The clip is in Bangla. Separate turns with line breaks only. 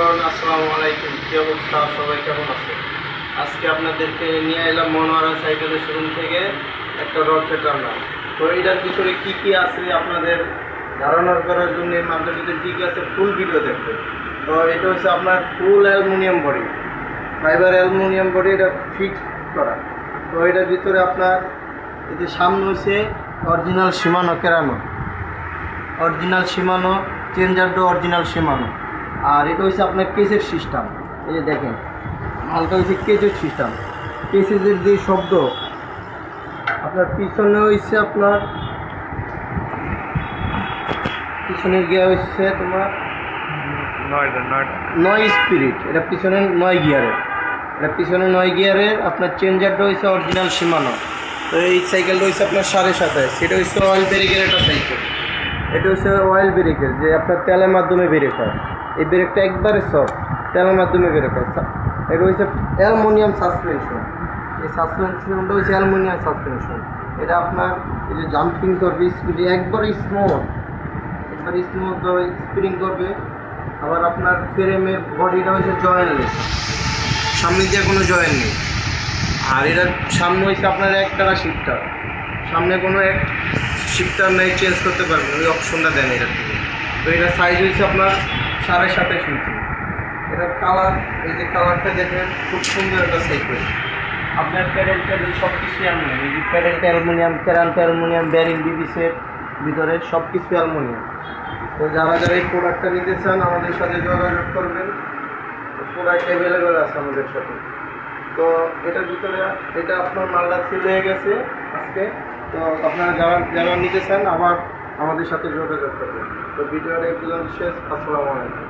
বন্ধুগণ, আসসালামু আলাইকুম। কি অবস্থা, সবাই কেমন আছে? আজকে আপনাদেরকে নিয়ে এলাম মনোয়ারা সাইকেলের শোরুম থেকে একটা রকেট রান্না। তো এটার ভিতরে কি কি আছে আপনাদের ধারণা করার জন্য এই মার্কেটের ভিতরে কী কী আছে ফুল ভিডিও দেখবেন। তো এটা হচ্ছে আপনার full aluminium body, fibre aluminium body, এটা ফিক্স করা। তো এটার ভিতরে আপনার এতে সামনে হচ্ছে অরিজিনাল শিমানো কেরানো, অরিজিনাল শিমানো চেঞ্জার ডো, অরিজিনাল শিমানো। আর এটা হচ্ছে আপনার কেসের সিস্টেম। এই যে দেখেন মালটা হচ্ছে কেসের সিস্টেম। কেসের যে শব্দ আপনার পিছনে হচ্ছে আপনার পিছনের গিয়ার হচ্ছে তোমার 9 স্পিরিট। এটা পিছনে 9 গিয়ারের, এটা পিছনে 9 গিয়ারের। আপনার চেঞ্জারটা হচ্ছে অরিজিনাল শিমানো। তো এই সাইকেলটা হচ্ছে আপনার 7.5, সেটা হচ্ছে অয়েল ব্রেকের একটা সাইকেল। এটা হচ্ছে অয়েল ব্রেকের, যে আপনার তেলের মাধ্যমে ব্রেক হয়। এই ব্রেকটা একবারে সফট, তেলের মাধ্যমে ব্রেক হয়। এটা হচ্ছে অ্যালুমিনিয়াম সাসপেনশন। এই সাসপেনশনটা হচ্ছে অ্যালুমিনিয়াম সাসপেনশন। এটা আপনার এই যে জাম্পিং করবে স্পিড, একবারে স্মুথ, একবারে স্মুথভাবে স্পিডিং করবে। আবার আপনার ফ্রেমের বডিটা হচ্ছে জয়েন্টলেস, সামনে দিয়ে কোনো জয়েন্ট নেই। আর এটার সামনে হচ্ছে আপনার একটানা শিফটার, সামনে কোনো এক শিফটার নেই, চেঞ্জ করতে পারবেন, ওই অপশনটা দেন এটার থেকে। তো এটার সাইজ হচ্ছে আপনার 27.5 ইঞ্চি। এটার কালার, এই যে কালারটা দেখেন, খুব সুন্দর একটা সাইকেল। আপনার প্যারেন্টের সব কিছুই অ্যালুমিনিয়াম, এই যে প্যারেন্ট অ্যালুমিনিয়াম, ক্যারান্ট অ্যালুমিনিয়াম, ব্যারিং বিবিসের ভিতরে সব কিছু অ্যালুমিনিয়াম। তো যারা যারা এই প্রোডাক্টটা নিতে চান আমাদের সাথে যোগাযোগ করবেন, প্রোডাক্ট অ্যাভেলেবেল আছে আমাদের সাথে। তো এটার ভিতরে এটা আপনার মালটা সেল হয়ে গেছে আজকে। তো আপনারা যারা যারা নিতে চান আবার আমাদের সাথে যোগাযোগ করবেন। তো ভিডিওটা একদম শেষ। আসসালামু আলাইকুম।